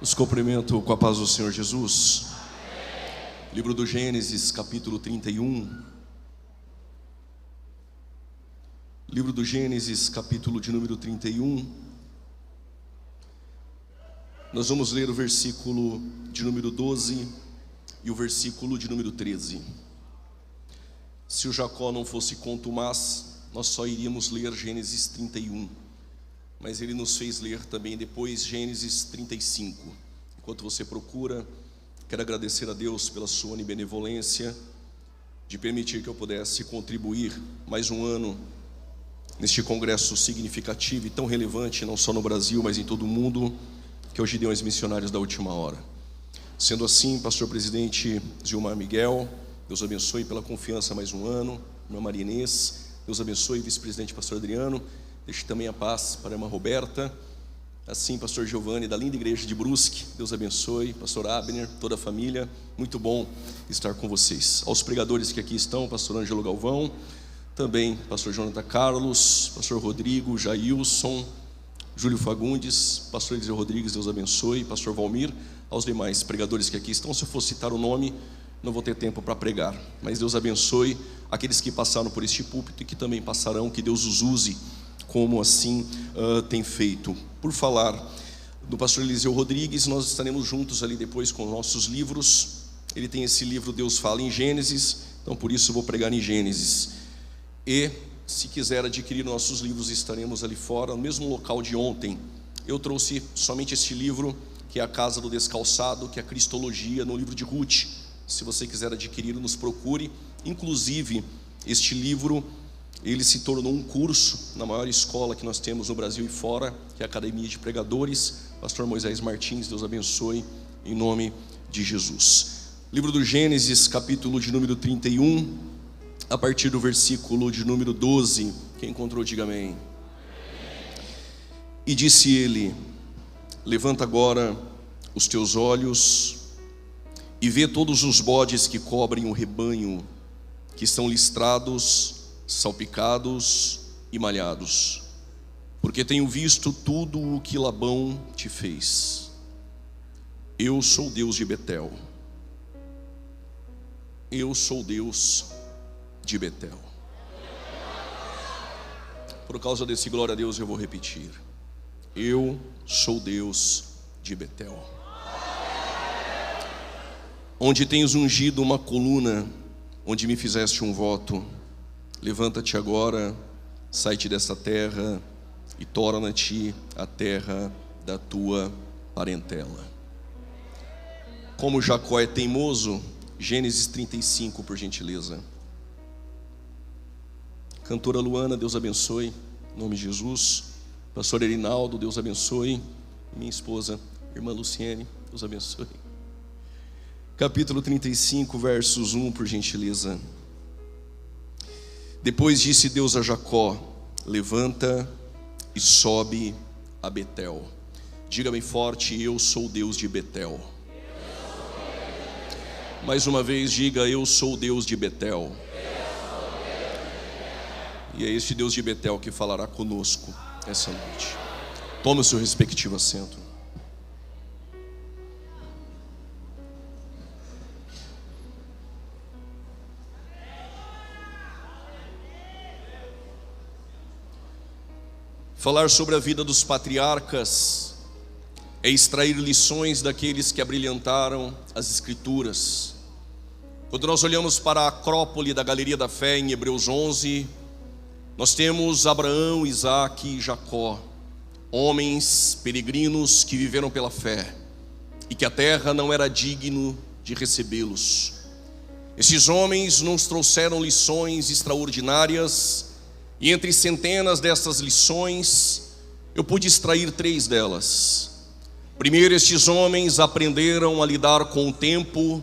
Os cumprimento com a paz do Senhor Jesus. Livro do Gênesis, capítulo 31. Livro do Gênesis, capítulo de número 31. Nós vamos ler o versículo de número 12 e o versículo de número 13. Se o Jacó não fosse contumaz, nós só iríamos ler Gênesis 31. Mas ele nos fez ler também depois Gênesis 35. Enquanto você procura, quero agradecer a Deus pela sua benevolência de permitir que eu pudesse contribuir mais um ano neste congresso significativo e tão relevante, não só no Brasil, mas em todo o mundo, que é os Gideões Missionários da Última Hora. Sendo assim, pastor presidente Gilmar Miguel, Deus abençoe pela confiança mais um ano. Irmã Maria Inês, Deus abençoe, vice-presidente pastor Adriano. Deixe também a paz para a irmã Roberta. Assim, pastor Giovanni, da linda igreja de Brusque, Deus abençoe. Pastor Abner, toda a família, muito bom estar com vocês. Aos pregadores que aqui estão, pastor Ângelo Galvão, também pastor Jonathan Carlos, pastor Rodrigo, Jailson, Júlio Fagundes, pastor Eliseu Rodrigues, Deus abençoe. Pastor Valmir, aos demais pregadores que aqui estão. Se eu for citar o nome, não vou ter tempo para pregar, mas Deus abençoe aqueles que passaram por este púlpito e que também passarão, que Deus os use como assim tem feito. Por falar do pastor Eliseu Rodrigues, nós estaremos juntos ali depois com nossos livros. Ele tem esse livro Deus Fala em Gênesis, então por isso eu vou pregar em Gênesis. E se quiser adquirir nossos livros, estaremos ali fora, no mesmo local de ontem. Eu trouxe somente este livro, que é a Casa do Descalçado, que é a Cristologia, no livro de Ruth. Se você quiser adquirir, nos procure. Inclusive, este livro, ele se tornou um curso na maior escola que nós temos no Brasil e fora, que é a Academia de Pregadores. Pastor Moisés Martins, Deus abençoe, em nome de Jesus. Livro do Gênesis, capítulo de número 31, a partir do versículo de número 12. Quem encontrou, diga amém. E disse ele: levanta agora os teus olhos e vê todos os bodes que cobrem o rebanho, que estão listrados, salpicados e malhados, porque tenho visto tudo o que Labão te fez. Eu sou Deus de Betel. Eu sou Deus de Betel. Por causa desse glória a Deus eu vou repetir: eu sou Deus de Betel. Onde tens ungido uma coluna, onde me fizeste um voto, levanta-te agora, sai-te desta terra e torna-te a terra da tua parentela. Como Jacó é teimoso, Gênesis 35, por gentileza. Cantora Luana, Deus abençoe, em nome de Jesus. Pastor Erinaldo, Deus abençoe. Minha esposa, irmã Luciene, Deus abençoe. Capítulo 35, versos 1, por gentileza. Depois disse Deus a Jacó: levanta e sobe a Betel. Diga bem forte: eu sou Deus de Betel. Mais uma vez diga: eu sou Deus de Betel. E é este Deus de Betel que falará conosco essa noite. Tome o seu respectivo assento. Falar sobre a vida dos patriarcas é extrair lições daqueles que abrilhantaram as Escrituras. Quando nós olhamos para a acrópole da Galeria da Fé em Hebreus 11, nós temos Abraão, Isaque e Jacó, homens peregrinos que viveram pela fé e que a terra não era digno de recebê-los. Esses homens nos trouxeram lições extraordinárias. E entre centenas dessas lições, eu pude extrair 3 delas. Primeiro, estes homens aprenderam a lidar com o tempo.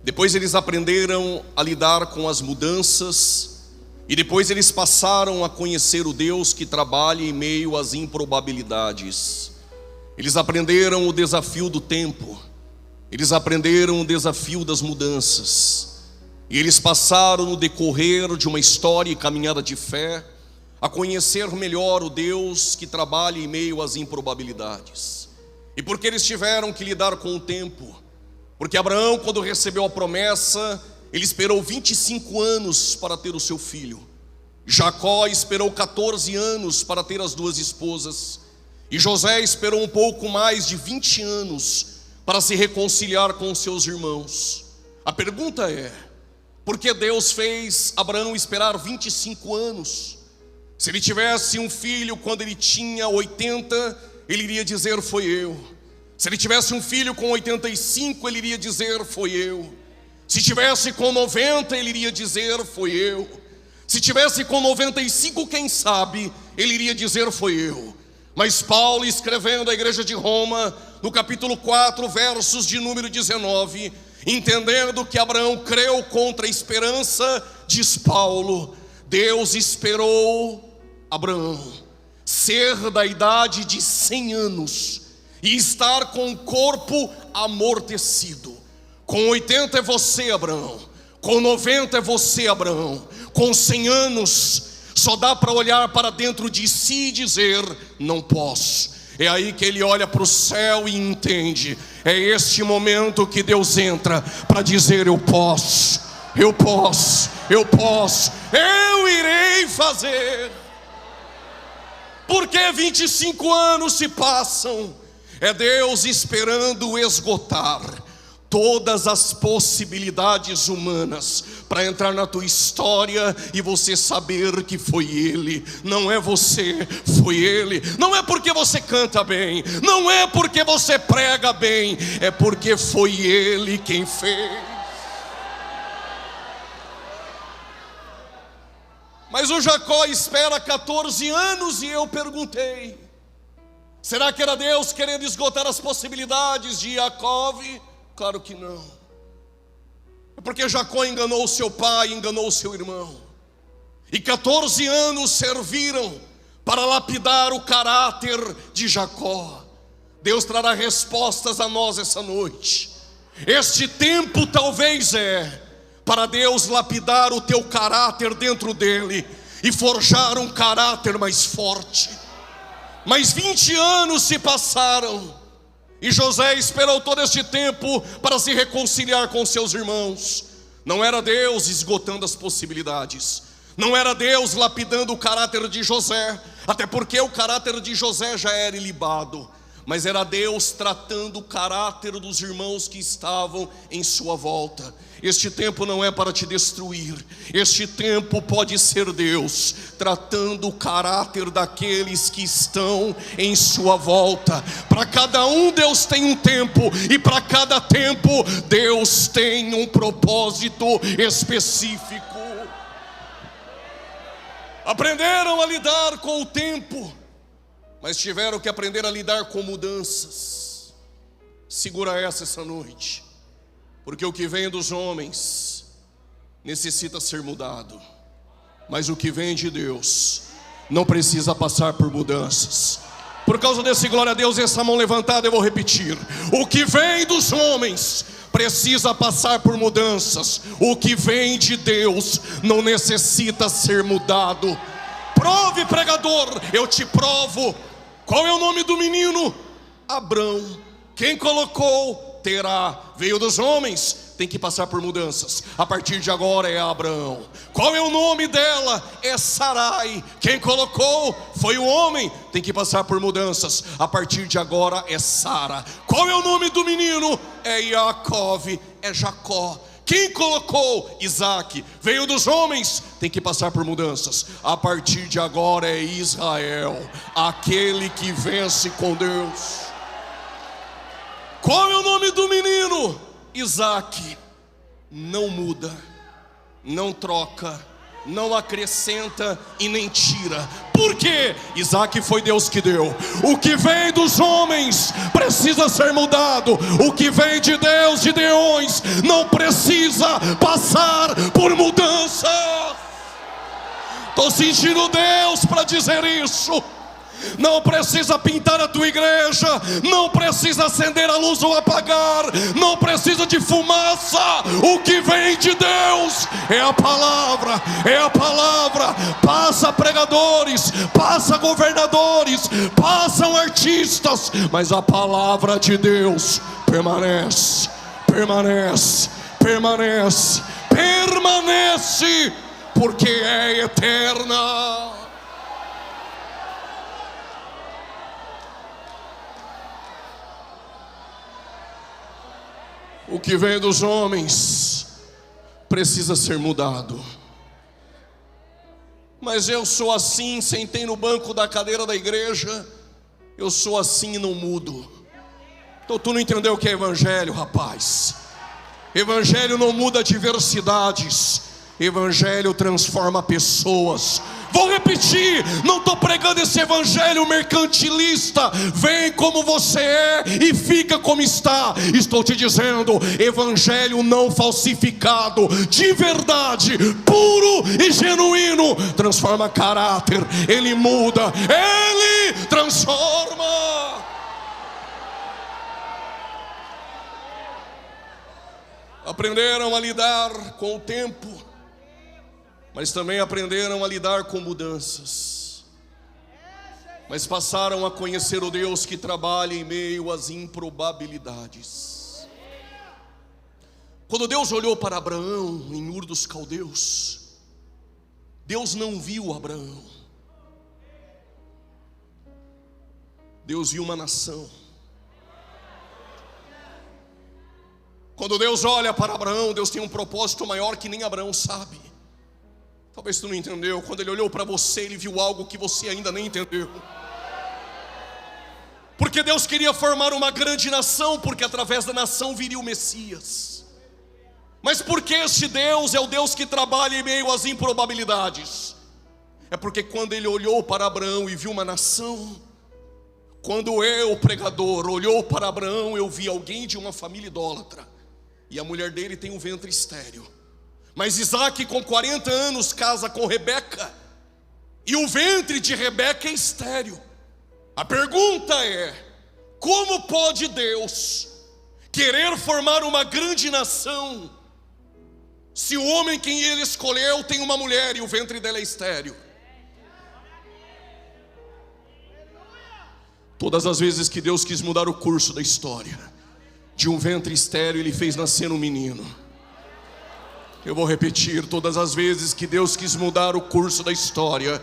Depois eles aprenderam a lidar com as mudanças. E depois eles passaram a conhecer o Deus que trabalha em meio às improbabilidades. Eles aprenderam o desafio do tempo. Eles aprenderam o desafio das mudanças. E eles passaram no decorrer de uma história e caminhada de fé a conhecer melhor o Deus que trabalha em meio às improbabilidades. e porque eles tiveram que lidar com o tempo. Porque Abraão, quando recebeu a promessa, ele esperou 25 anos para ter o seu filho. Jacó esperou 14 anos para ter as 2 esposas. E José esperou um pouco mais de 20 anos para se reconciliar com seus irmãos. A pergunta é: por que Deus fez Abraão esperar 25 anos? Se ele tivesse um filho quando ele tinha 80, ele iria dizer: foi eu. Se ele tivesse um filho com 85, ele iria dizer: foi eu. Se tivesse com 90, ele iria dizer: foi eu. Se tivesse com 95, quem sabe, ele iria dizer: foi eu. Mas Paulo, escrevendo à igreja de Roma, no capítulo 4, versos de número 19, entendendo que Abraão creu contra a esperança, diz Paulo: Deus esperou Abraão ser da idade de 100 anos e estar com o corpo amortecido. Com 80 é você, Abraão. Com 90 é você, Abraão. Com 100 anos só dá para olhar para dentro de si e dizer: não posso. É aí que ele olha para o céu e entende. É este momento que Deus entra para dizer: eu posso, eu posso, eu posso, eu irei fazer. Porque 25 anos se passam. É Deus esperando esgotar todas as possibilidades humanas para entrar na tua história e você saber que foi Ele, não é você, foi Ele. Não é porque você canta bem, não é porque você prega bem, é porque foi Ele quem fez. Mas o Jacó espera 14 anos e eu perguntei: será que era Deus querendo esgotar as possibilidades de Jacó? Claro que não. É porque Jacó enganou seu pai, enganou seu irmão. E 14 anos serviram para lapidar o caráter de Jacó. Deus trará respostas a nós essa noite. Este tempo talvez é para Deus lapidar o teu caráter dentro dele e forjar um caráter mais forte. Mas 20 anos se passaram e José esperou todo este tempo para se reconciliar com seus irmãos. Não era Deus esgotando as possibilidades, não era Deus lapidando o caráter de José, até porque o caráter de José já era ilibado, mas era Deus tratando o caráter dos irmãos que estavam em sua volta. Este tempo não é para te destruir, este tempo pode ser Deus tratando o caráter daqueles que estão em sua volta. Para cada um Deus tem um tempo, e para cada tempo Deus tem um propósito específico. Aprenderam a lidar com o tempo, mas tiveram que aprender a lidar com mudanças. Segura essa noite, porque o que vem dos homens necessita ser mudado, mas o que vem de Deus não precisa passar por mudanças. Por causa desse glória a Deus, essa mão levantada, eu vou repetir: o que vem dos homens precisa passar por mudanças, o que vem de Deus não necessita ser mudado. Prove, pregador, eu te provo. Qual é o nome do menino? Abrão. Quem colocou? Terá. Veio dos homens, tem que passar por mudanças. A partir de agora é Abraão. Qual é o nome dela? É Sarai. Quem colocou? Foi o homem, tem que passar por mudanças. A partir de agora é Sara. Qual é o nome do menino? É Jacó, é Jacó. Quem colocou? Isaac. Veio dos homens, tem que passar por mudanças. A partir de agora é Israel, aquele que vence com Deus. Qual é o nome do menino? Isaac. Não muda, não troca, não acrescenta e nem tira. Por quê? Isaac foi Deus que deu. O que vem dos homens precisa ser mudado. O que vem de Deus, de Deus, não precisa passar por mudança. Estou sentindo Deus para dizer isso. Não precisa pintar a tua igreja, não precisa acender a luz ou apagar, não precisa de fumaça. O que vem de Deus é a palavra, é a palavra. Passa pregadores, passa governadores, passam artistas, mas a palavra de Deus permanece, permanece, permanece, permanece, porque é eterna. O que vem dos homens precisa ser mudado. Mas eu sou assim, sentei no banco da cadeira da igreja, eu sou assim e não mudo. Então tu não entendeu o que é evangelho, rapaz. Evangelho não muda adversidades, evangelho transforma pessoas. Vou repetir, não estou pregando esse evangelho mercantilista, vem como você é e fica como está. Estou te dizendo, evangelho não falsificado, de verdade, puro e genuíno, transforma caráter, ele muda, ele transforma. Aprenderam a lidar com o tempo, mas também aprenderam a lidar com mudanças. Mas passaram a conhecer o Deus que trabalha em meio às improbabilidades. Quando Deus olhou para Abraão em Ur dos Caldeus, Deus não viu Abraão, Deus viu uma nação. Quando Deus olha para Abraão, Deus tem um propósito maior que nem Abraão sabe. Talvez tu não entendeu. Quando ele olhou para você, ele viu algo que você ainda nem entendeu. Porque Deus queria formar uma grande nação, porque através da nação viria o Messias. Mas porque este Deus é o Deus que trabalha em meio às improbabilidades? É porque quando ele olhou para Abraão e viu uma nação, quando eu, pregador, olhou para Abraão, eu vi alguém de uma família idólatra, e a mulher dele tem um ventre estéril. Mas Isaac com 40 anos casa com Rebeca, e o ventre de Rebeca é estéril. A pergunta é: como pode Deus querer formar uma grande nação, se o homem quem ele escolheu tem uma mulher e o ventre dela é estéril? Todas as vezes que Deus quis mudar o curso da história, de um ventre estéril ele fez nascer um menino. Eu vou repetir, todas as vezes que Deus quis mudar o curso da história,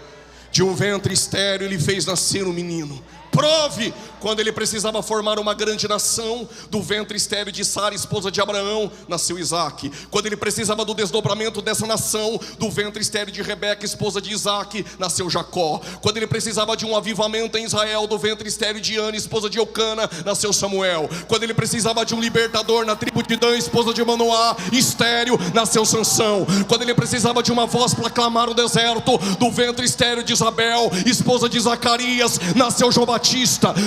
de um ventre estéril ele fez nascer um menino. Prove, quando ele precisava formar uma grande nação, do ventre estéril de Sara, esposa de Abraão, nasceu Isaac. Quando ele precisava do desdobramento dessa nação, do ventre estéril de Rebeca, esposa de Isaac, nasceu Jacó. Quando ele precisava de um avivamento em Israel, do ventre estéril de Ana, esposa de Eucana, nasceu Samuel. Quando ele precisava de um libertador na tribo de Dan, esposa de Manoá, estéril, nasceu Sansão. Quando ele precisava de uma voz para clamar o deserto, do ventre estéril de Isabel, esposa de Zacarias, nasceu João Batista.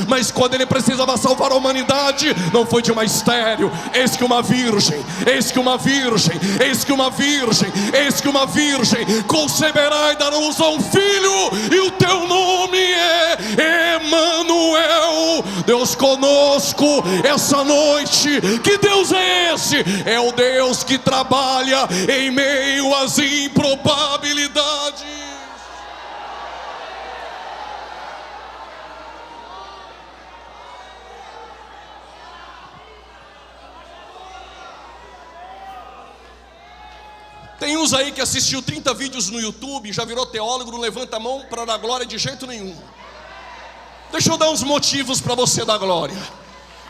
Mas quando ele precisava salvar a humanidade, não foi de uma estéril. Eis que uma virgem, eis que uma virgem, eis que uma virgem, eis que uma virgem conceberá e dará luz a um filho, e o teu nome é Emanuel. Deus conosco essa noite. Que Deus é esse? É o Deus que trabalha em meio às improbabilidades. Tem uns aí que assistiu 30 vídeos no YouTube, já virou teólogo, não levanta a mão para dar glória de jeito nenhum. Deixa eu dar uns motivos para você dar glória.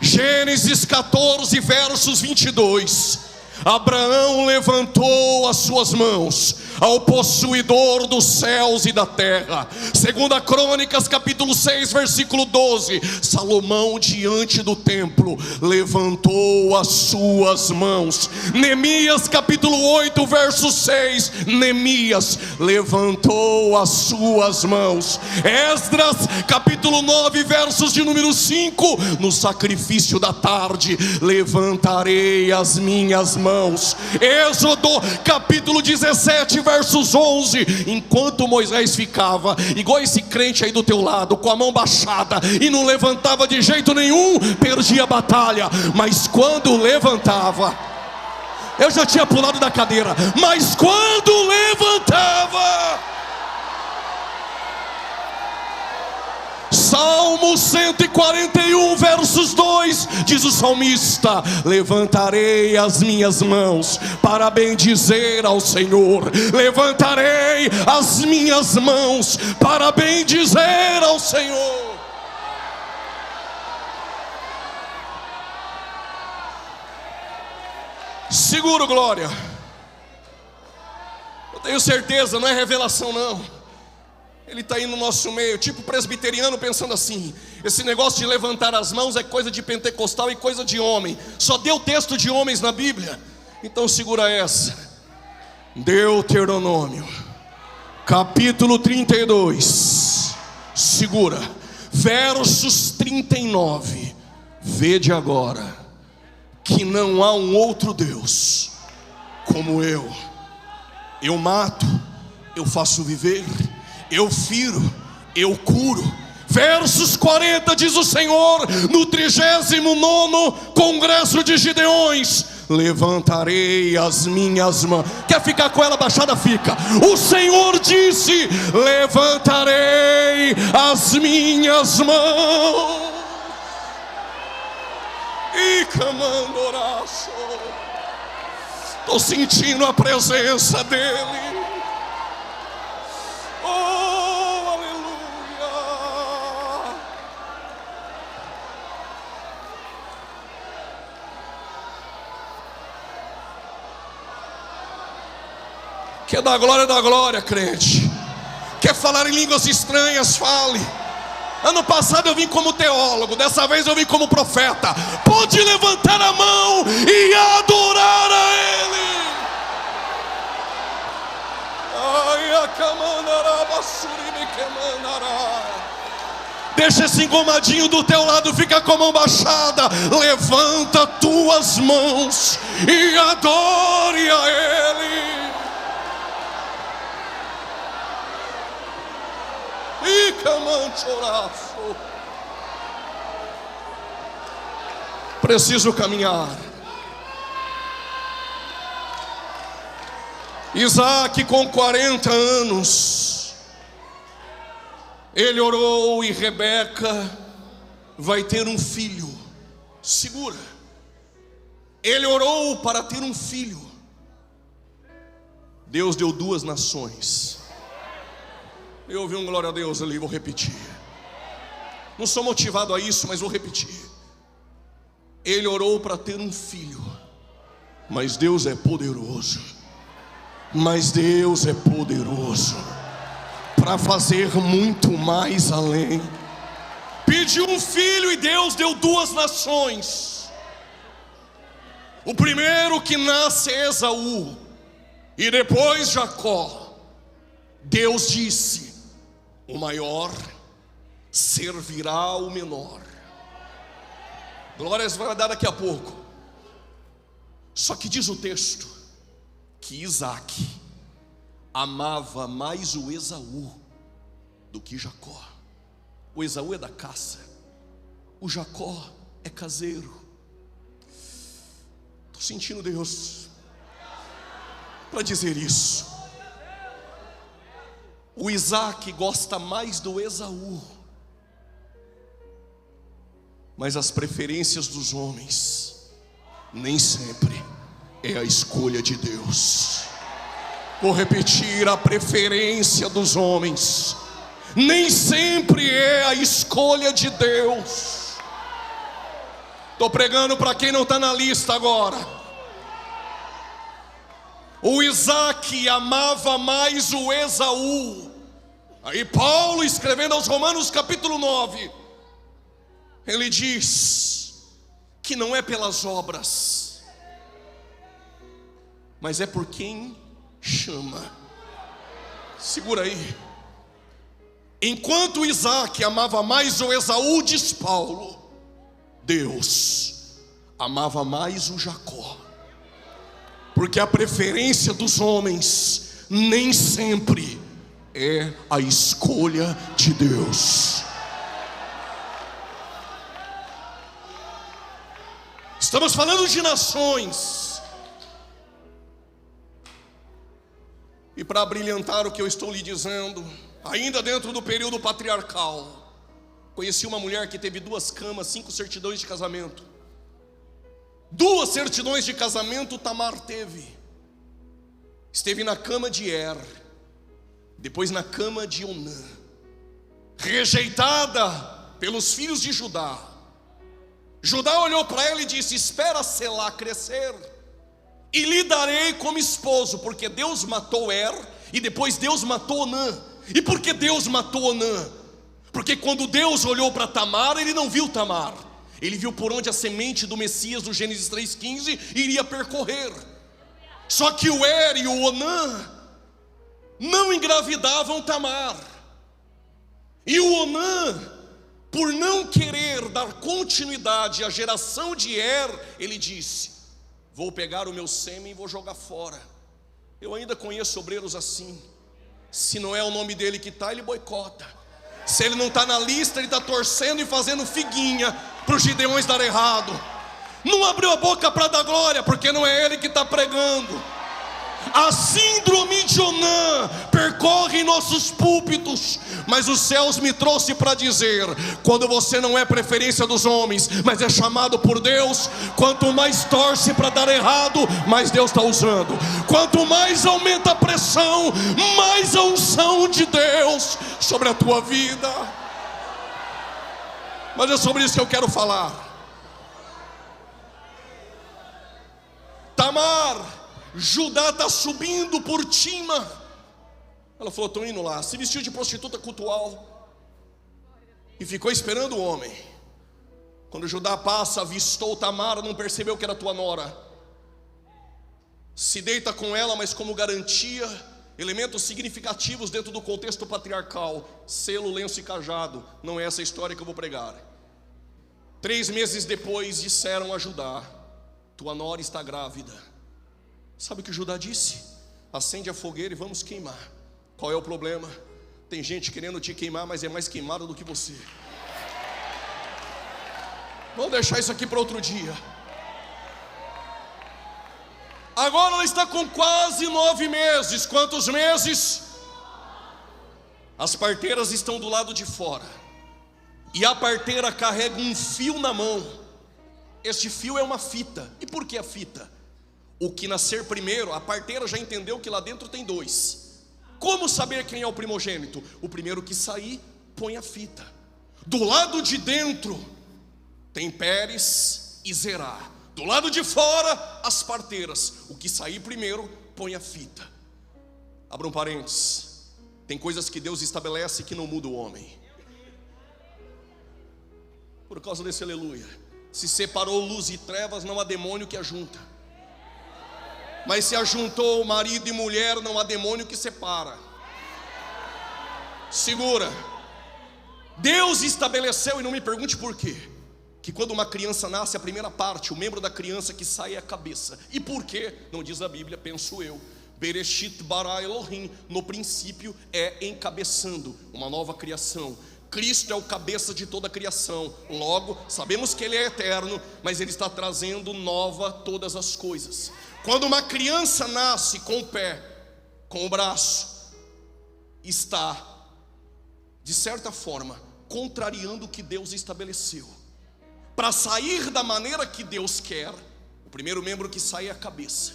Gênesis 14, versos 22. Abraão levantou as suas mãos ao possuidor dos céus e da terra. Segunda Crônicas capítulo 6 versículo 12. Salomão diante do templo levantou as suas mãos. Neemias capítulo 8 verso 6. Neemias levantou as suas mãos. Esdras capítulo 9 versos de número 5. No sacrifício da tarde levantarei as minhas mãos. Êxodo capítulo 17 versos 11: enquanto Moisés ficava, igual esse crente aí do teu lado, com a mão baixada, e não levantava de jeito nenhum, perdia a batalha. Mas quando levantava, eu já tinha pulado da cadeira, mas quando levantava, Salmo 141, versos 2, diz o salmista: levantarei as minhas mãos para bendizer ao Senhor. Levantarei as minhas mãos para bendizer ao Senhor. Seguro, glória. Eu tenho certeza, não é revelação não. Ele está aí no nosso meio, tipo presbiteriano, pensando assim: esse negócio de levantar as mãos é coisa de pentecostal e coisa de homem. Só deu texto de homens na Bíblia. Então segura essa. Deuteronômio, capítulo 32. Segura. Versos 39. Vede agora que não há um outro Deus como eu. Eu mato, eu faço viver, eu firo, eu curo. Versos 40, diz o Senhor: no 39º congresso de Gideões, levantarei as minhas mãos. Quer ficar com ela baixada? Fica. O Senhor disse: levantarei as minhas mãos. E camandoraço. Estou sentindo a presença dEle. Oh, aleluia. Quer dar glória, dá glória, crente. Quer falar em línguas estranhas, fale. Ano passado eu vim como teólogo, dessa vez eu vim como profeta. Pode levantar a mão e adorar a Ele. Deixa esse engomadinho do teu lado, fica com a mão baixada. Levanta tuas mãos e adore a Ele. E camanchoraço. Preciso caminhar. Isaac, com 40 anos, ele orou e Rebeca vai ter um filho. Segura. Ele orou para ter um filho. Deus deu 2 nações. Eu ouvi um glória a Deus ali, vou repetir. Não sou motivado a isso, mas vou repetir. Ele orou para ter um filho, mas Deus é poderoso. Mas Deus é poderoso para fazer muito mais além. Pediu um filho e Deus deu 2 nações. O primeiro que nasce é Esaú, e depois Jacó. Deus disse: o maior servirá ao menor. Glórias vai dar daqui a pouco. Só que diz o texto que Isaac amava mais o Esaú do que Jacó. O Esaú é da caça, o Jacó é caseiro. Estou sentindo Deus para dizer isso. O Isaac gosta mais do Esaú, mas as preferências dos homens nem sempre é a escolha de Deus. Vou repetir: a preferência dos homens nem sempre é a escolha de Deus. Estou pregando para quem não está na lista agora. O Isaac amava mais o Esaú. Aí Paulo, escrevendo aos Romanos capítulo 9, ele diz que não é pelas obras, mas é por quem chama. Segura aí. Enquanto Isaac amava mais o Esaú, diz Paulo, Deus amava mais o Jacó. Porque a preferência dos homens nem sempre é a escolha de Deus. Estamos falando de nações. E para brilhantar o que eu estou lhe dizendo, ainda dentro do período patriarcal, conheci uma mulher que teve 2 camas, 5 certidões de casamento. 2 certidões de casamento Tamar teve. Esteve na cama de Er, depois na cama de Onã, rejeitada pelos filhos de Judá. Judá olhou para ela e disse: espera Selá crescer, e lhe darei como esposo. Porque Deus matou Er, e depois Deus matou Onã. E por que Deus matou Onã? Porque quando Deus olhou para Tamar, Ele não viu Tamar, Ele viu por onde a semente do Messias, do Gênesis 3,15, iria percorrer. Só que o Er e o Onã não engravidavam Tamar. E o Onã, por não querer dar continuidade à geração de Er, ele disse: vou pegar o meu sêmen e vou jogar fora. Eu ainda conheço obreiros assim. Se não é o nome dele que está, ele boicota. Se ele não está na lista, ele está torcendo e fazendo figuinha para os gideões dar errado. Não abriu a boca para dar glória, porque não é ele que está pregando. A síndrome de Onã percorre nossos púlpitos, mas os céus me trouxe para dizer: quando você não é preferência dos homens, mas é chamado por Deus, quanto mais torce para dar errado, mais Deus está usando. Quanto mais aumenta a pressão, mais a unção de Deus sobre a tua vida. Mas é sobre isso que eu quero falar. Tamar, Judá está subindo por Tima. Ela falou: estou indo lá. Se vestiu de prostituta cultual e ficou esperando o homem. Quando Judá passa, avistou Tamar, não percebeu que era tua nora. Se deita com ela, mas como garantia, elementos significativos dentro do contexto patriarcal: selo, lenço e cajado. Não é essa história que eu vou pregar. 3 meses depois disseram a Judá: tua nora está grávida. Sabe o que Judá disse? Acende a fogueira e vamos queimar. Qual é o problema? Tem gente querendo te queimar, mas é mais queimado do que você. Vamos deixar isso aqui para outro dia. Agora ela está com quase 9 meses. Quantos meses? As parteiras estão do lado de fora, e a parteira carrega um fio na mão. Este fio é uma fita. E por que a fita? O que nascer primeiro, a parteira já entendeu que lá dentro tem 2. Como saber quem é o primogênito? O primeiro que sair, põe a fita. Do lado de dentro tem Pérez e Zerá. Do lado de fora, as parteiras. O que sair primeiro, põe a fita. Abra um parênteses. Tem coisas que Deus estabelece que não muda o homem. Por causa desse aleluia. Se separou luz e trevas, não há demônio que ajunta. Mas se ajuntou marido e mulher, não há demônio que separa. Segura. Deus estabeleceu, e não me pergunte por quê, que quando uma criança nasce, a primeira parte, o membro da criança que sai é a cabeça. E por quê? Não diz a Bíblia, penso eu. Bereshit bara Elohim, no princípio é encabeçando uma nova criação. Cristo é o cabeça de toda a criação. Logo, sabemos que Ele é eterno, mas Ele está trazendo nova todas as coisas. Quando uma criança nasce com o pé, com o braço, está, de certa forma, contrariando o que Deus estabeleceu. Para sair da maneira que Deus quer, o primeiro membro que sai é a cabeça.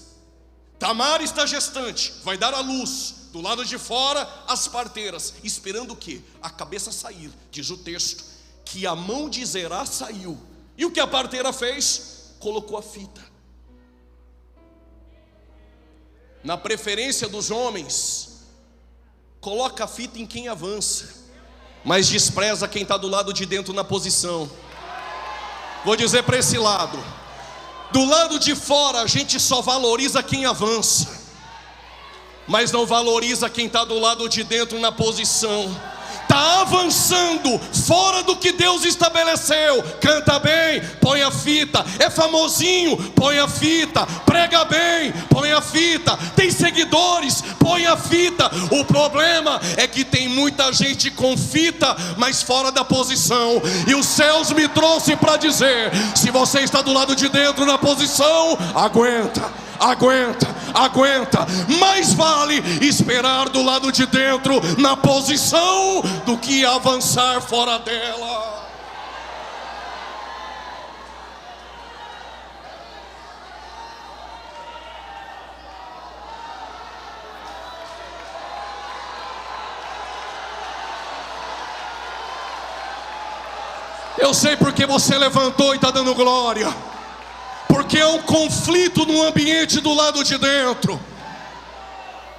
Tamar está gestante, vai dar à luz. Do lado de fora, as parteiras, esperando o quê? A cabeça sair. Diz o texto que a mão de Zerá saiu. E o que a parteira fez? Colocou a fita. Na preferência dos homens, coloca a fita em quem avança, mas despreza quem está do lado de dentro na posição. Vou dizer para esse lado: do lado de fora a gente só valoriza quem avança, mas não valoriza quem está do lado de dentro na posição. está avançando fora do que Deus estabeleceu, canta bem, põe a fita, é famosinho, põe a fita, prega bem, põe a fita, tem seguidores, põe a fita. O problema é que tem muita gente com fita, mas fora da posição, e os céus me trouxe para dizer: se você está do lado de dentro na posição, aguenta, mais vale esperar do lado de dentro na posição do que avançar fora dela. Eu sei porque você levantou e está dando glória, porque é um conflito no ambiente do lado de dentro.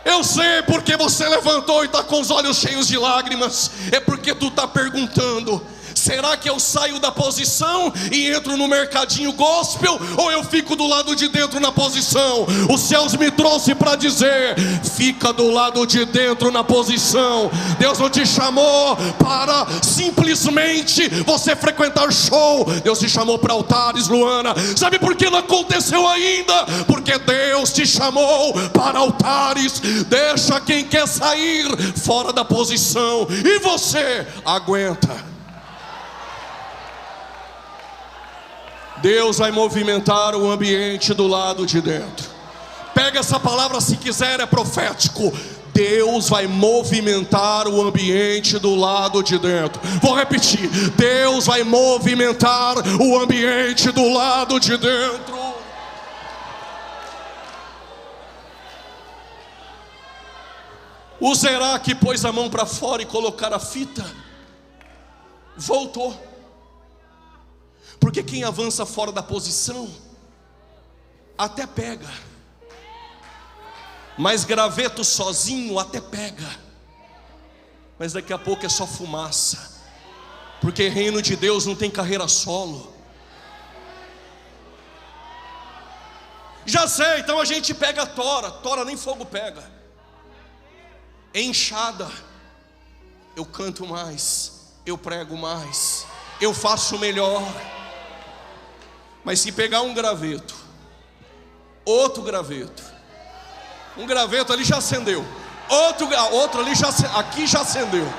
Eu sei porque você levantou e está com os olhos cheios de lágrimas. É porque tu está perguntando: será que eu saio da posição e entro no mercadinho gospel, ou eu fico do lado de dentro na posição? Os céus me trouxe para dizer: fica do lado de dentro na posição. Deus não te chamou para simplesmente você frequentar show. Deus te chamou para altares, Luana. Sabe por que não aconteceu ainda? Porque Deus te chamou para altares. Deixa quem quer sair fora da posição, e você aguenta. Deus vai movimentar o ambiente do lado de dentro. Pega essa palavra, se quiser, é profético. Deus vai movimentar o ambiente do lado de dentro. Vou repetir: Deus vai movimentar o ambiente do lado de dentro. O Zerá que pôs a mão para fora e colocar a fita, voltou. Porque quem avança fora da posição até pega, mas graveto sozinho até pega, mas daqui a pouco é só fumaça. Porque reino de Deus não tem carreira solo. Já sei, então a gente pega a tora. Tora nem fogo pega. Enxada, eu canto mais, eu prego mais, eu faço melhor. Mas se pegar um graveto, outro graveto, um graveto ali já acendeu, outro ali já, aqui já acendeu,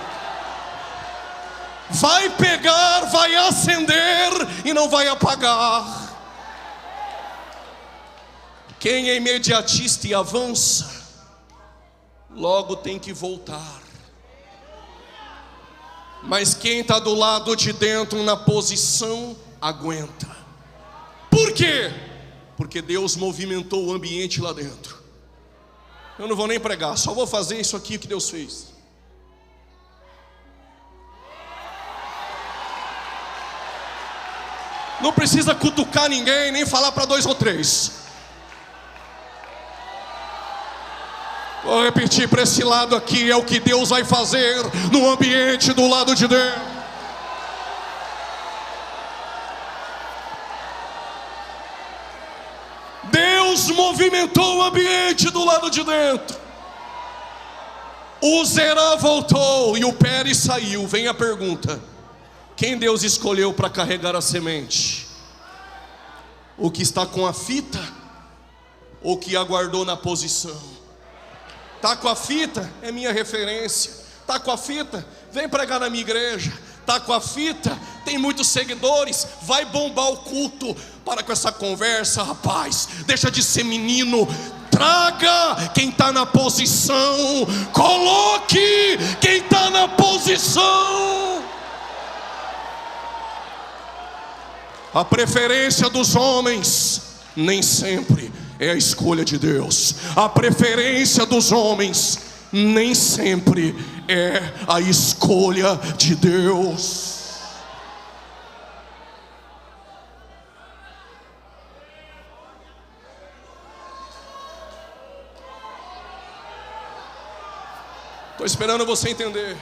vai pegar, vai acender e não vai apagar. Quem é imediatista e avança, logo tem que voltar. Mas quem está do lado de dentro na posição, aguenta. Por quê? Porque Deus movimentou o ambiente lá dentro. Eu não vou nem pregar, só vou fazer isso aqui que Deus fez. Não precisa cutucar ninguém, nem falar para 2 ou 3. Vou repetir para esse lado aqui: é o que Deus vai fazer no ambiente do lado de dentro. Deus movimentou o ambiente do lado de dentro. O Zerá voltou e o Pérez saiu. Vem a pergunta: quem Deus escolheu para carregar a semente? O que está com a fita ou o que aguardou na posição? Está com a fita? É minha referência. Está com a fita? Vem pregar na minha igreja. Está com a fita? Tem muitos seguidores? Vai bombar o culto. Para com essa conversa, rapaz. Deixa de ser menino. Traga quem está na posição. Coloque quem está na posição. A preferência dos homens nem sempre é a escolha de Deus. A preferência dos homens nem sempre é a escolha de Deus. Estou esperando você entender.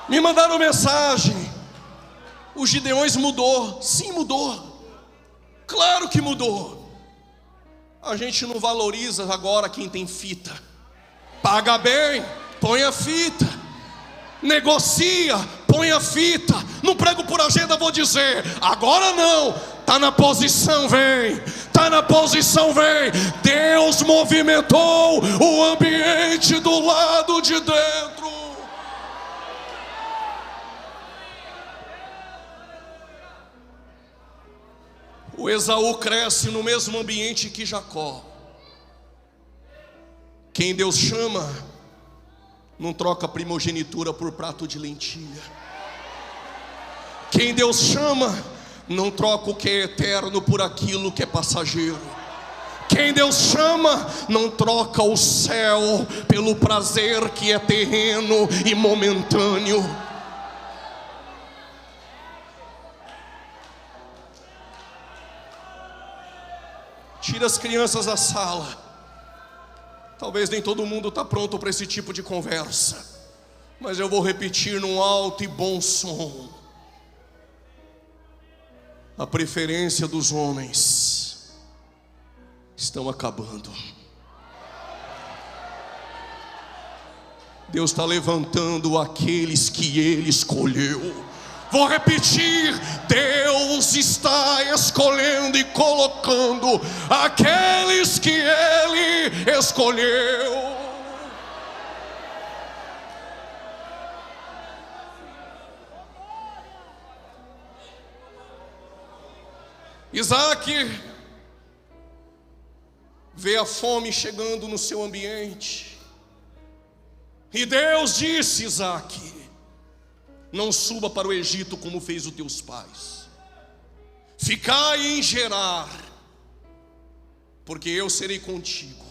Me mandaram mensagem: o Gideões mudou. Sim, mudou. Claro que mudou. A gente não valoriza agora quem tem fita. Paga bem, põe a fita. Negocia, põe a fita. Não prego por agenda, vou dizer. Agora não, está na posição, vem. Está na posição, vem. Deus movimentou o ambiente do lado de dentro. O Esaú cresce no mesmo ambiente que Jacó. Quem Deus chama não troca primogenitura por prato de lentilha. Quem Deus chama não troca o que é eterno por aquilo que é passageiro. Quem Deus chama não troca o céu pelo prazer que é terreno e momentâneo. Tira as crianças da sala. Talvez nem todo mundo está pronto para esse tipo de conversa, mas eu vou repetir num alto e bom som. A preferência dos homens estão acabando. Deus está levantando aqueles que Ele escolheu. Vou repetir, Deus está escolhendo e colocando aqueles que Ele escolheu. Isaac vê a fome chegando no seu ambiente, e Deus disse: Isaac, não suba para o Egito como fez os teus pais. Ficai em Gerar, porque eu serei contigo.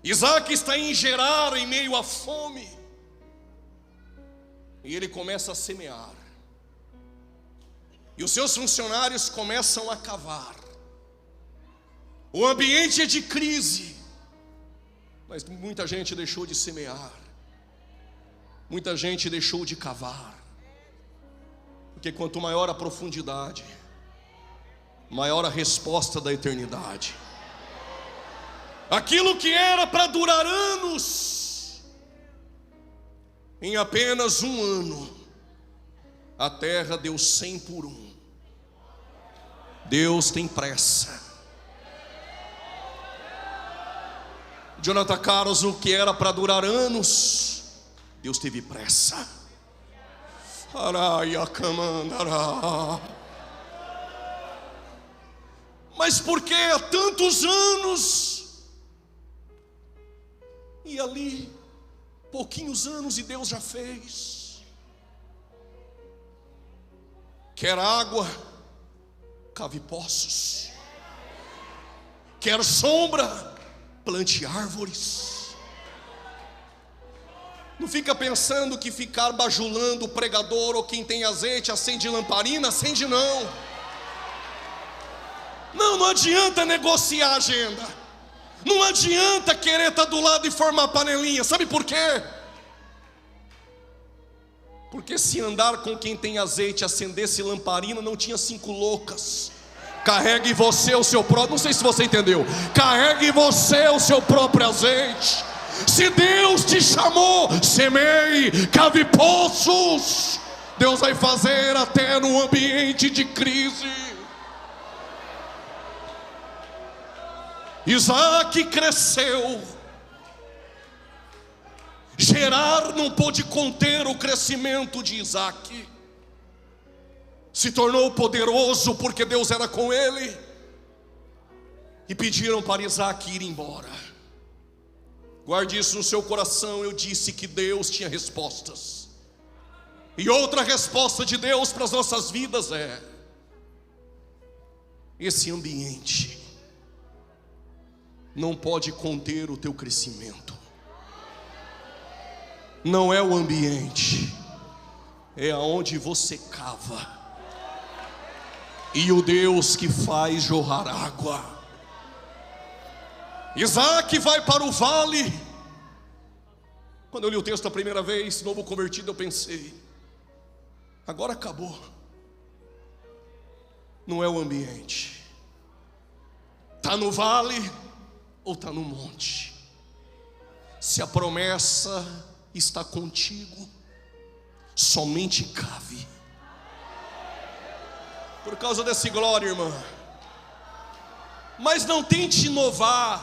Isaac está em Gerar em meio à fome, e ele começa a semear. E os seus funcionários começam a cavar. O ambiente é de crise, mas muita gente deixou de semear. Muita gente deixou de cavar. Porque quanto maior a profundidade, maior a resposta da eternidade. Aquilo que era para durar anos, em apenas um ano, a terra deu 100 por 1. Deus tem pressa. Jonathan Carlos, o que era para durar anos, Deus teve pressa. Mas por que há tantos anos? E ali, pouquinhos anos e Deus já fez. Quer água, cave poços. Quer sombra, plante árvores. Não fica pensando que ficar bajulando o pregador ou quem tem azeite acende lamparina, acende não. Não adianta negociar a agenda. Não adianta querer estar do lado e formar panelinha. Sabe por quê? Porque se andar com quem tem azeite, acendesse lamparina, não tinha 5 loucas. Carregue você o seu próprio, não sei se você entendeu. Carregue você o seu próprio azeite. Se Deus te chamou, semeie, cave poços. Deus vai fazer até no ambiente de crise. Isaac cresceu. Gerar não pôde conter o crescimento de Isaac. Se tornou poderoso porque Deus era com ele. E pediram para Isaac ir embora. Guarde isso no seu coração. Eu disse que Deus tinha respostas. E outra resposta de Deus para as nossas vidas é: esse ambiente não pode conter o teu crescimento. Não é o ambiente, é aonde você cava. E o Deus que faz jorrar água. Isaac vai para o vale. Quando eu li o texto a primeira vez, novo convertido, eu pensei: agora acabou. não é o ambiente. Está no vale ou está no monte? Se a promessa está contigo, somente cave. Por causa desse glória, irmã. Mas não tente inovar,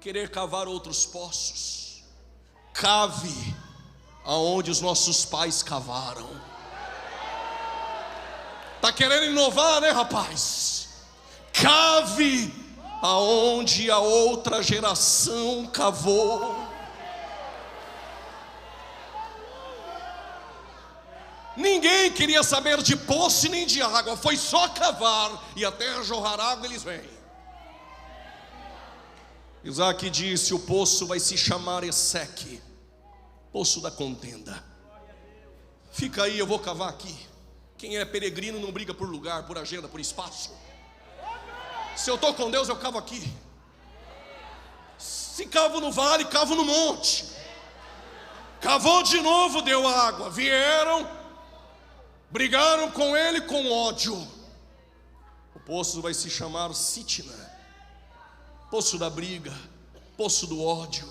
querer cavar outros poços. Cave aonde os nossos pais cavaram. Está querendo inovar, né, rapaz? Cave aonde a outra geração cavou. Ninguém queria saber de poço nem de água, foi só cavar, e até jorrar água eles vêm. Isaac disse: o poço vai se chamar Eseque, poço da contenda. Fica aí, eu vou cavar aqui. Quem é peregrino não briga por lugar, por agenda, por espaço. Se eu estou com Deus, eu cavo aqui. Se cavo no vale, cavo no monte. Cavou de novo, deu água. Vieram, brigaram com ele com ódio. O poço vai se chamar Sitna, poço da briga, poço do ódio.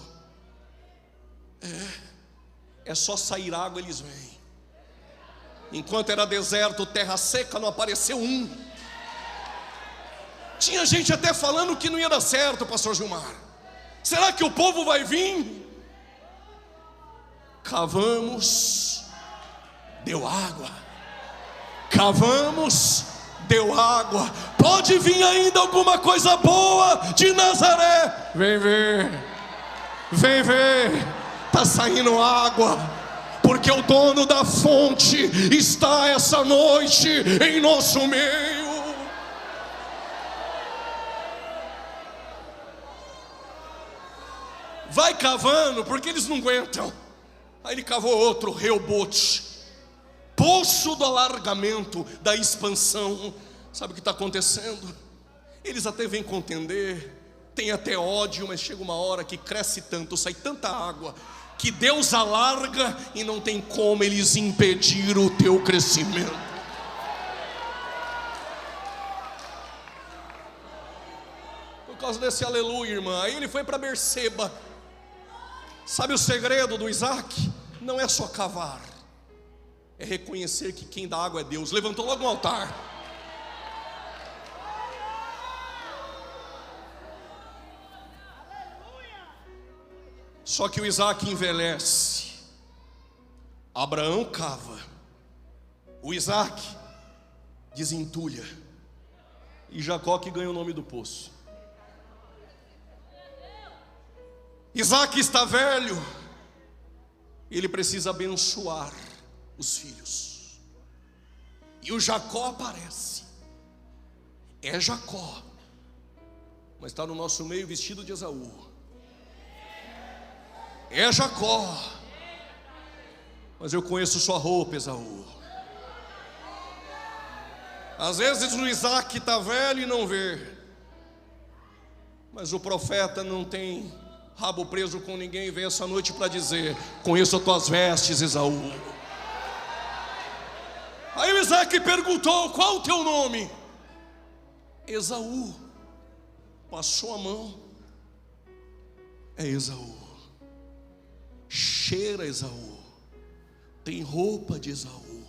É só sair água, eles vêm. Enquanto era deserto, terra seca, não apareceu um. Tinha gente até falando que não ia dar certo, pastor Gilmar. Será que o povo vai vir? Cavamos, deu água. Cavamos, deu água. Pode vir ainda alguma coisa boa de Nazaré. Vem ver, vem ver. Está saindo água, porque o dono da fonte está essa noite em nosso meio. Vai cavando, porque eles não aguentam. Aí ele cavou outro, Reobote, poço do alargamento, da expansão. Sabe o que está acontecendo? Eles até vêm contender, tem até ódio, mas chega uma hora que cresce tanto, sai tanta água, que Deus alarga e não tem como eles impedir o teu crescimento. Por causa desse aleluia, irmã. Aí ele foi para Berseba. Sabe o segredo do Isaac? Não é só cavar, é reconhecer que quem dá água é Deus. Levantou logo um altar. Só que o Isaac envelhece, Abraão cava, o Isaac desentulha, e Jacó que ganha o nome do poço. Isaac está velho, ele precisa abençoar os filhos. E o Jacó aparece. É Jacó, mas está no nosso meio vestido de Esaú. É Jacó, mas eu conheço sua roupa, Esaú. Às vezes o Isaac está velho e não vê, mas o profeta não tem rabo preso com ninguém, e veio essa noite para dizer: conheço as tuas vestes, Esaú. Aí o Isaac perguntou: qual o teu nome? Esaú. Passou a mão. É Esaú. Cheira Esaú, tem roupa de Esaú,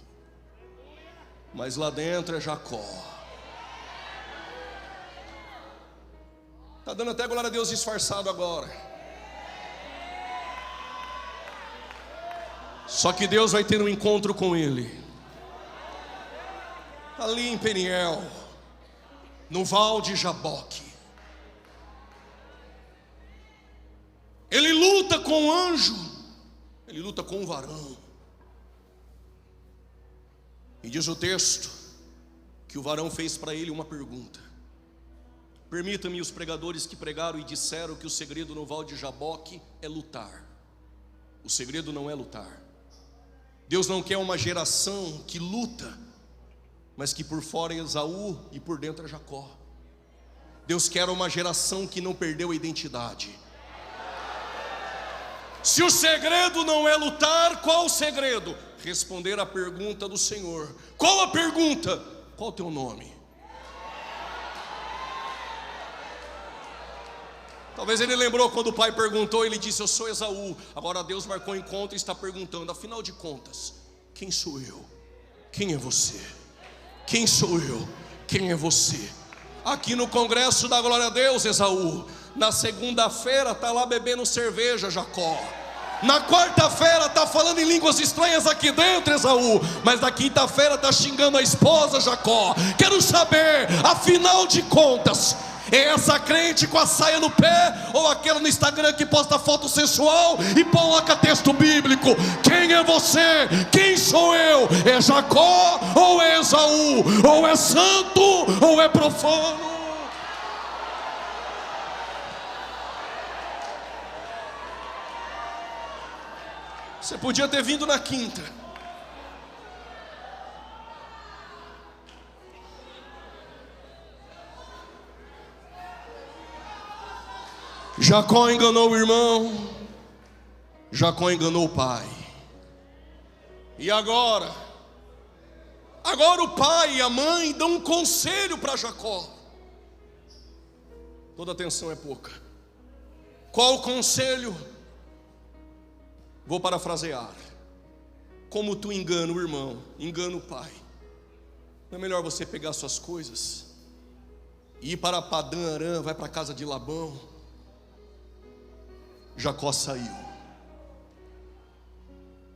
mas lá dentro é Jacó. Está dando até glória a Deus disfarçado agora. Só que Deus vai ter um encontro com ele ali em Peniel, no Val de Jaboque. Ele luta com o anjo, ele luta com o varão. E diz o texto que o varão fez para ele uma pergunta. Permita-me, os pregadores que pregaram e disseram que o segredo no Val de Jaboque é lutar. O segredo não é lutar. Deus não quer uma geração que luta, mas que por fora é Esaú e por dentro é Jacó. Deus quer uma geração que não perdeu a identidade. Se o segredo não é lutar, qual o segredo? Responder a pergunta do Senhor. Qual a pergunta? qual o teu nome? Talvez ele lembrou quando o pai perguntou, ele disse: eu sou Esaú. Agora Deus marcou encontro e está perguntando: afinal de contas, quem sou eu? Quem é você? Quem sou eu? Quem é você? Aqui no congresso da glória a Deus, Esaú. Na segunda-feira está lá bebendo cerveja, Jacó. Na quarta-feira está falando em línguas estranhas aqui dentro, Esaú. Mas na quinta-feira está xingando a esposa, Jacó. Quero saber, afinal de contas, é essa crente com a saia no pé, ou aquela no Instagram que posta foto sensual e coloca texto bíblico? Quem é você? Quem sou eu? É Jacó ou é Esaú? Ou é santo ou é profano? Você podia ter vindo na quinta. Jacó enganou o irmão, Jacó enganou o pai. E agora o pai e a mãe dão um conselho para Jacó. Toda atenção é pouca. Qual o conselho? Vou parafrasear: como tu engana o irmão, engana o pai. Não é melhor você pegar suas coisas e ir para Padã Arã, vai para a casa de Labão? Jacó saiu.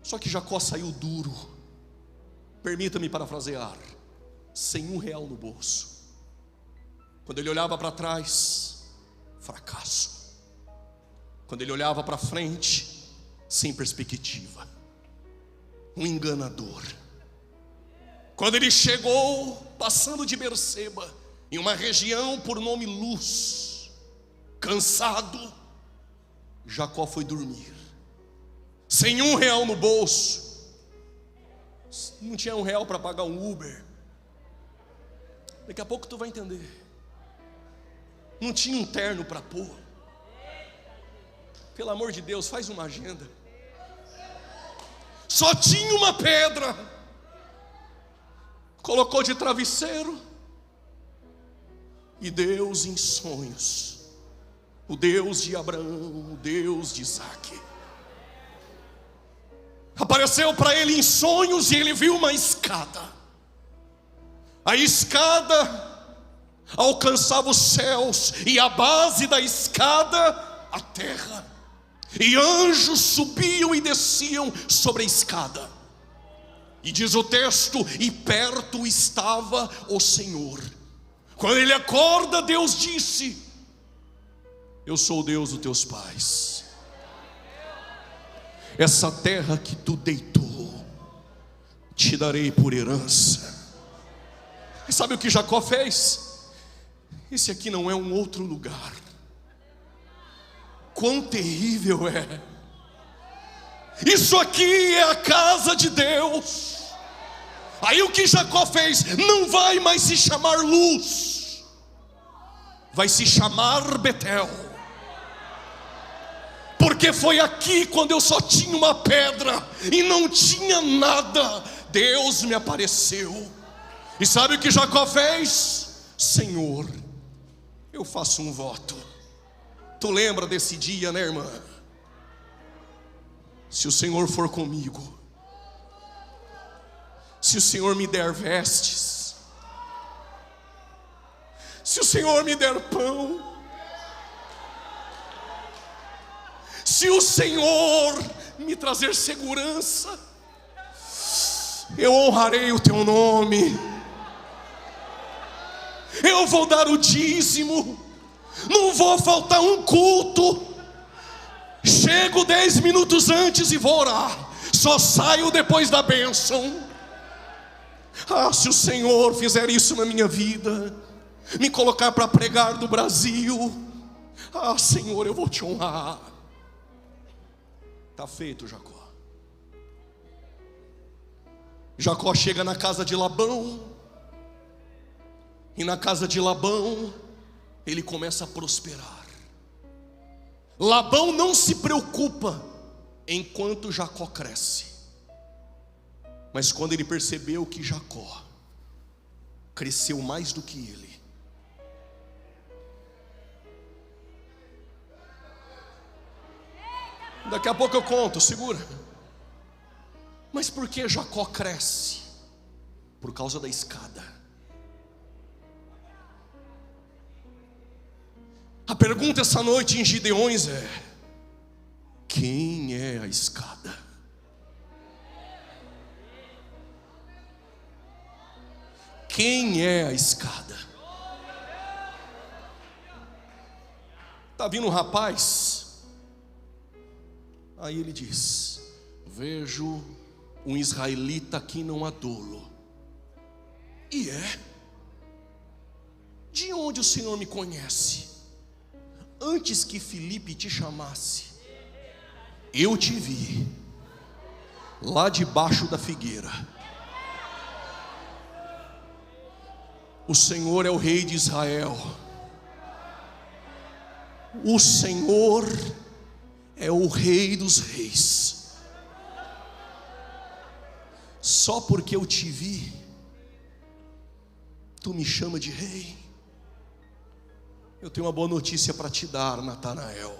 Só que Jacó saiu duro. Permita-me parafrasear: sem R$1 no bolso. Quando ele olhava para trás, fracasso. Quando ele olhava para frente, sem perspectiva. Um enganador. Quando ele chegou, passando de Berseba, em uma região por nome Luz, cansado, Jacó foi dormir, sem R$1 no bolso. Não tinha R$1 para pagar um Uber. Daqui a pouco tu vai entender. Não tinha um terno para pôr. Pelo amor de Deus, faz uma agenda. Só tinha uma pedra. Colocou de travesseiro. E Deus em sonhos, o Deus de Abraão, o Deus de Isaac, apareceu para ele em sonhos e ele viu uma escada. A escada alcançava os céus e a base da escada, a terra. E anjos subiam e desciam sobre a escada. E diz o texto: e perto estava o Senhor. Quando ele acorda, Deus disse: eu sou o Deus dos teus pais. Essa terra que tu deitou, te darei por herança. E sabe o que Jacó fez? Esse aqui não é um outro lugar. Quão terrível é! Isso aqui é a casa de Deus. Aí o que Jacó fez? Não vai mais se chamar Luz, vai se chamar Betel. Porque foi aqui, quando eu só tinha uma pedra e não tinha nada, Deus me apareceu. E sabe o que Jacó fez? Senhor, eu faço um voto. Tu lembra desse dia, né, irmã? Se o Senhor for comigo, se o Senhor me der vestes, se o Senhor me der pão, se o Senhor me trazer segurança, eu honrarei o teu nome. Eu vou dar o dízimo, não vou faltar um culto. Chego 10 minutos antes e vou orar, só saio depois da bênção. Ah, se o Senhor fizer isso na minha vida, me colocar para pregar no Brasil, ah, Senhor, eu vou te honrar. Está feito, Jacó. Jacó chega na casa de Labão, e na casa de Labão ele começa a prosperar. Labão não se preocupa enquanto Jacó cresce. Mas quando ele percebeu que Jacó cresceu mais do que ele. Daqui a pouco eu conto, segura. Mas por que Jacó cresce? Por causa da escada. A pergunta essa noite em Gideões é: quem é a escada? Quem é a escada? Está vindo um rapaz. Aí ele diz: vejo um israelita que não há dolo. E é? De onde o Senhor me conhece? Antes que Filipe te chamasse, eu te vi lá debaixo da figueira. O Senhor é o Rei de Israel. O Senhor é o Rei dos reis. Só porque eu te vi, tu me chama de rei? Eu tenho uma boa notícia para te dar, Natanael.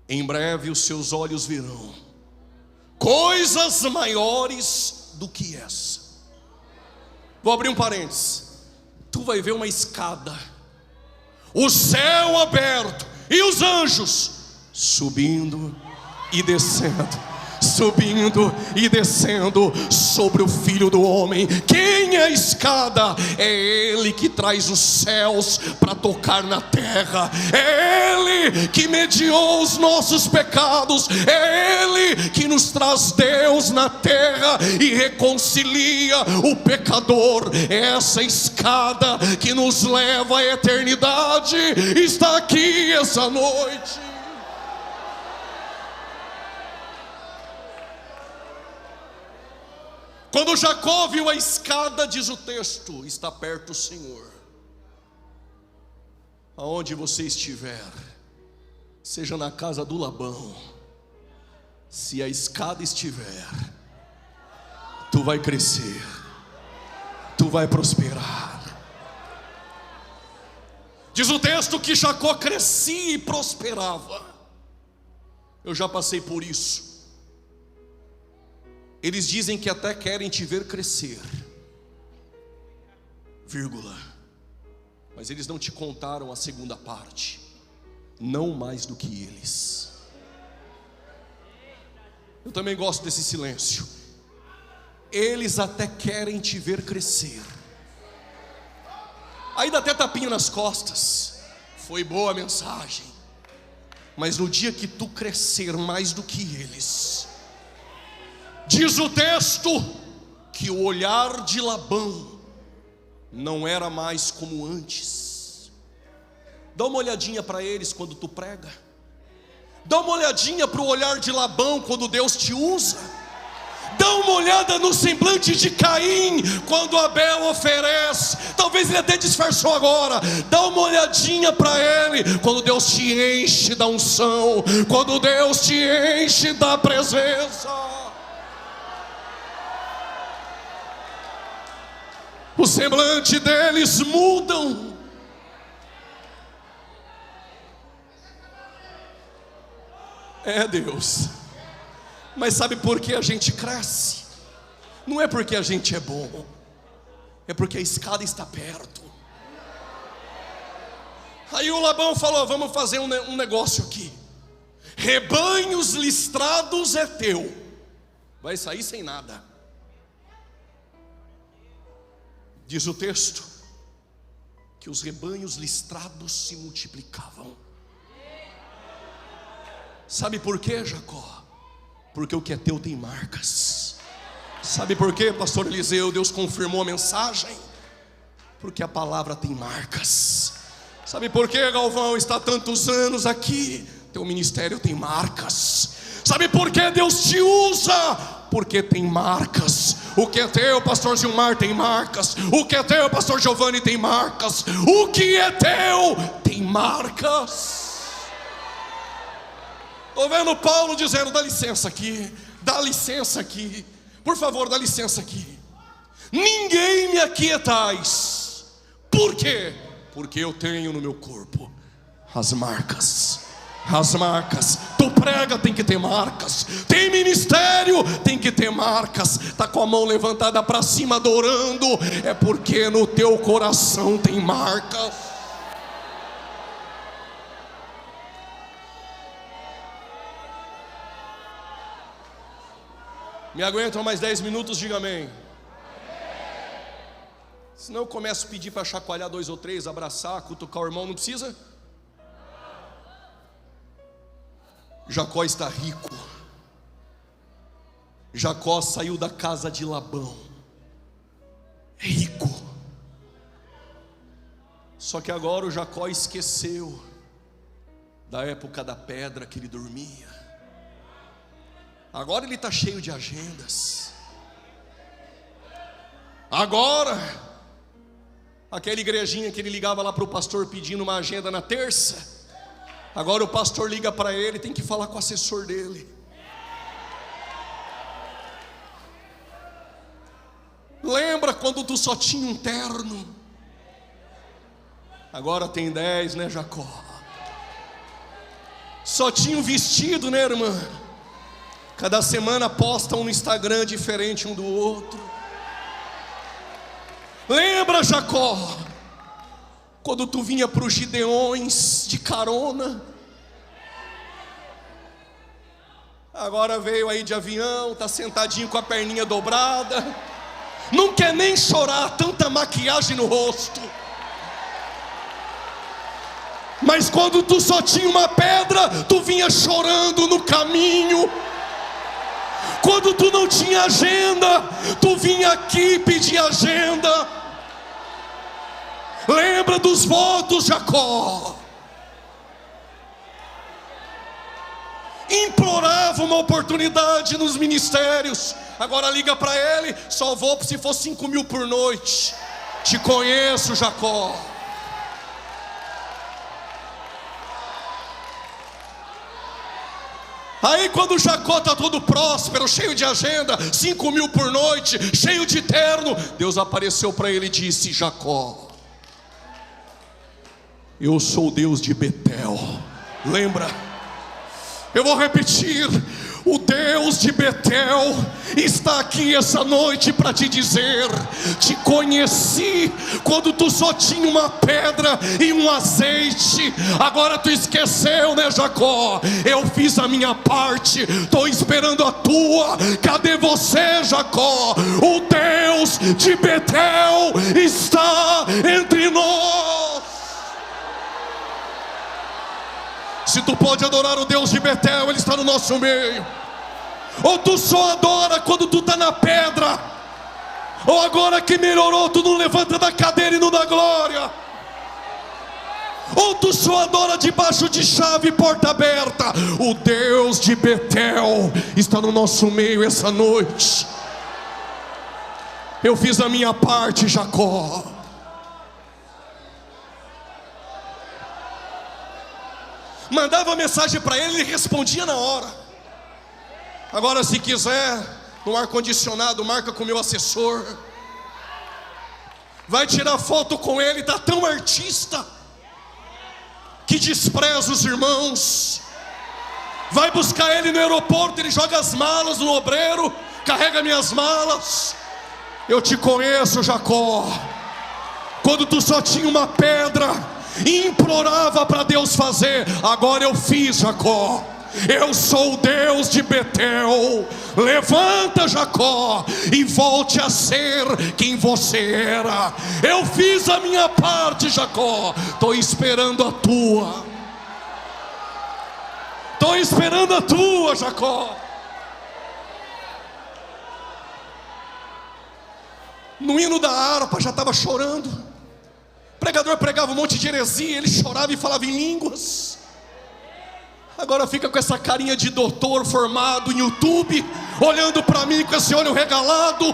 Em breve os seus olhos verão coisas maiores do que essa. Vou abrir um parênteses. Tu vai ver uma escada, o céu aberto e os anjos subindo e descendo, subindo e descendo sobre o Filho do Homem. Quem é a escada? É Ele que traz os céus para tocar na terra. É Ele que mediou os nossos pecados. É Ele que nos traz Deus na terra e reconcilia o pecador. Essa escada que nos leva à eternidade está aqui essa noite. Quando Jacó viu a escada, diz o texto, está perto o Senhor. Aonde você estiver, seja na casa do Labão, se a escada estiver, tu vai crescer, tu vai prosperar. Diz o texto que Jacó crescia e prosperava. Eu já passei por isso. Eles dizem que até querem te ver crescer, vírgula, mas eles não te contaram a segunda parte. Não mais do que eles. Eu também gosto desse silêncio. Eles até querem te ver crescer. Aí dá até tapinha nas costas. Foi boa a mensagem, mas no dia que tu crescer mais do que eles, diz o texto que o olhar de Labão não era mais como antes. Dá uma olhadinha para eles quando tu prega. Dá uma olhadinha para o olhar de Labão quando Deus te usa. Dá uma olhada no semblante de Caim quando Abel oferece. Talvez ele até disfarçou agora. Dá uma olhadinha para ele quando Deus te enche da unção, quando Deus te enche da presença. O semblante deles mudam. É Deus. Mas sabe por que a gente cresce? Não é porque a gente é bom, é porque a escada está perto. Aí o Labão falou: vamos fazer um negócio aqui. Rebanhos listrados é teu. Vai sair sem nada. Diz o texto que os rebanhos listrados se multiplicavam. Sabe por quê, Jacó? Porque o que é teu tem marcas. Sabe por quê, pastor Eliseu? Deus confirmou a mensagem. Porque a palavra tem marcas. Sabe por quê, Galvão? Está há tantos anos aqui. Teu ministério tem marcas. Sabe por que Deus te usa? Porque tem marcas. O que é teu, pastor Gilmar, tem marcas. O que é teu, pastor Giovanni, tem marcas. O que é teu tem marcas. Estou vendo Paulo dizendo: dá licença aqui, dá licença aqui, por favor, dá licença aqui. ninguém me aquietais. Por quê? Porque eu tenho no meu corpo as marcas. As marcas. Tu prega, tem que ter marcas. Tem ministério, tem que ter marcas. Tá com a mão levantada para cima adorando, é porque no teu coração tem marcas. Me aguentam mais 10 minutos, diga amém. Senão eu começo a pedir para chacoalhar 2 ou 3, abraçar, cutucar o irmão, não precisa? Jacó está rico. Jacó saiu da casa de Labão, rico. Só que agora o Jacó esqueceu da época da pedra que ele dormia. Agora ele está cheio de agendas. Agora, aquela igrejinha que ele ligava lá para o pastor pedindo uma agenda na terça, agora o pastor liga para ele, tem que falar com o assessor dele. Lembra quando tu só tinha um terno? Agora tem 10, né, Jacó? Só tinha um vestido, né, irmã? Cada semana postam no Instagram diferente um do outro. Lembra, Jacó, quando tu vinha para os Gideões de carona? Agora veio aí de avião, tá sentadinho com a perninha dobrada, não quer nem chorar, tanta maquiagem no rosto. Mas quando tu só tinha uma pedra, tu vinha chorando no caminho. Quando tu não tinha agenda, tu vinha aqui pedir agenda. Lembra dos votos, Jacó? Implorava uma oportunidade nos ministérios. Agora liga para ele, só vou se for 5.000 por noite. Te conheço, Jacó. Aí quando Jacó está todo próspero, cheio de agenda, 5.000 por noite, cheio de terno, Deus apareceu para ele e disse: Jacó, eu sou o Deus de Betel. Lembra? Eu vou repetir: o Deus de Betel está aqui essa noite para te dizer: te conheci quando tu só tinha uma pedra e um azeite. Agora tu esqueceu, né, Jacó? Eu fiz a minha parte, estou esperando a tua. Cadê você, Jacó? O Deus de Betel está entre nós. Se tu pode adorar o Deus de Betel, Ele está no nosso meio. Ou tu só adora quando tu está na pedra, ou agora que melhorou, tu não levanta da cadeira e não dá glória. Ou tu só adora debaixo de chave e porta aberta. O Deus de Betel está no nosso meio essa noite. Eu fiz a minha parte, Jacó. Mandava mensagem para ele, ele respondia na hora. Agora, se quiser, no ar-condicionado, marca com o meu assessor. Vai tirar foto com ele, está tão artista que despreza os irmãos. Vai buscar ele no aeroporto, ele joga as malas no obreiro, carrega minhas malas. Eu te conheço, Jacó. Quando tu só tinha uma pedra e implorava para Deus fazer, agora eu fiz, Jacó. Eu sou o Deus de Betel. Levanta, Jacó, e volte a ser quem você era. Eu fiz a minha parte, Jacó. Estou esperando a tua. Estou esperando a tua, Jacó. No hino da harpa já estava chorando. O pregador pregava um monte de heresia, ele chorava e falava em línguas. Agora fica com essa carinha de doutor formado em YouTube, olhando para mim com esse olho regalado.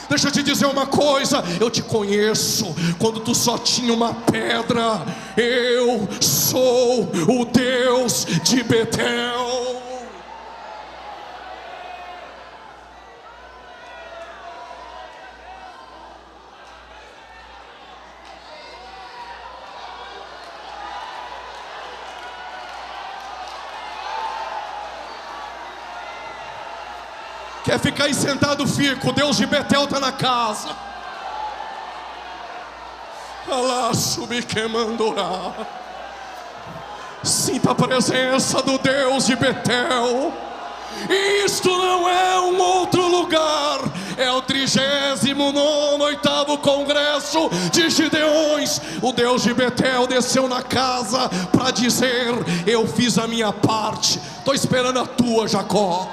Deixa eu te dizer uma coisa, eu te conheço quando tu só tinha uma pedra. Eu sou o Deus de Betel. Quer ficar aí sentado, fica. O Deus de Betel está na casa. Alá, subir queimandorá. Sinta a presença do Deus de Betel. Isto não é um outro lugar, é o 39º Congresso de Gideões. O Deus de Betel desceu na casa para dizer: eu fiz a minha parte, estou esperando a tua, Jacó.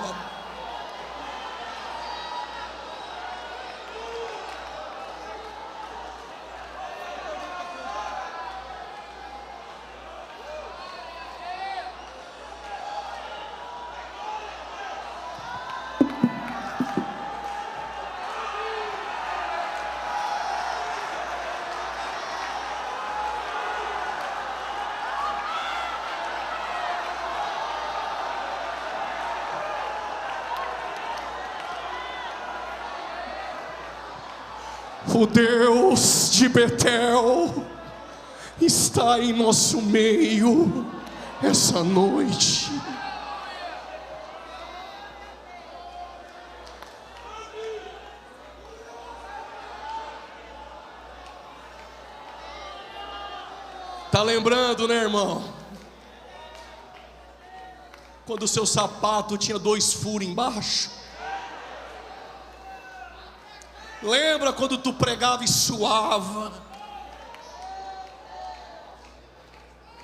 O Deus de Betel está em nosso meio essa noite. Tá lembrando, né, irmão? Quando o seu sapato tinha 2 furos embaixo? Lembra quando tu pregava e suava?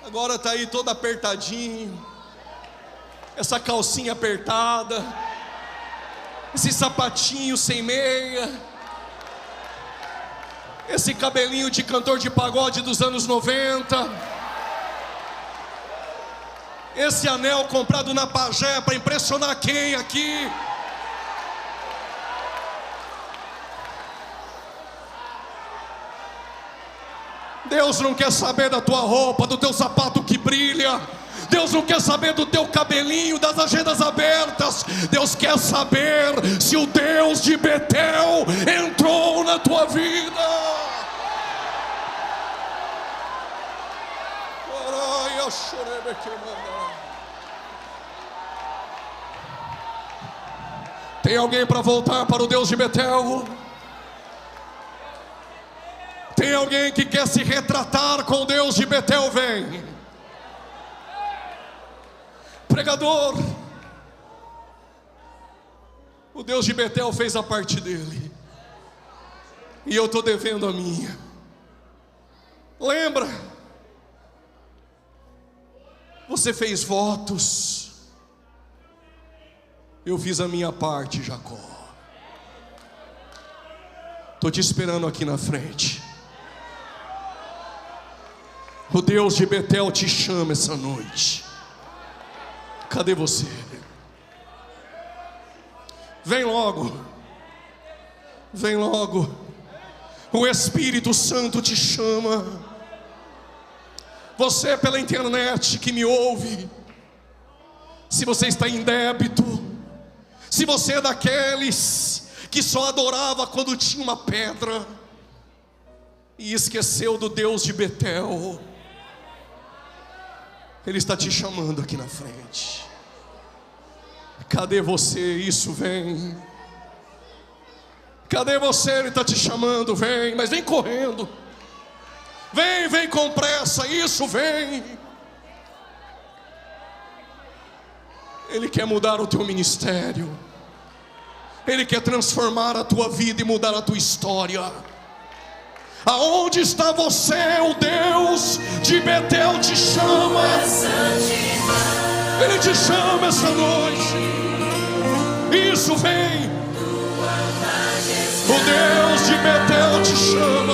Agora tá aí todo apertadinho, essa calcinha apertada, esse sapatinho sem meia, esse cabelinho de cantor de pagode dos anos 90, esse anel comprado na Pajé para impressionar quem aqui? Deus não quer saber da tua roupa, do teu sapato que brilha. Deus não quer saber do teu cabelinho, das agendas abertas. Deus quer saber se o Deus de Betel entrou na tua vida. Tem alguém para voltar para o Deus de Betel? Tem alguém que quer se retratar com o Deus de Betel? Vem. Pregador, o Deus de Betel fez a parte dele, e eu estou devendo a minha. Lembra? Você fez votos. Eu fiz a minha parte, Jacó. Estou te esperando aqui na frente. O Deus de Betel te chama essa noite. Cadê você? Vem logo. Vem logo. O Espírito Santo te chama. Você pela internet que me ouve, se você está em débito, se você é daqueles que só adorava quando tinha uma pedra e esqueceu do Deus de Betel, Ele está te chamando aqui na frente. Cadê você? Isso, vem. Cadê você? Ele está te chamando, vem. Mas vem correndo. Vem, vem com pressa. Isso, vem. Ele quer mudar o teu ministério. Ele quer transformar a tua vida e mudar a tua história. Aonde está você? O Deus de Betel te chama. Ele te chama essa noite. Isso, vem. O Deus de Betel te chama.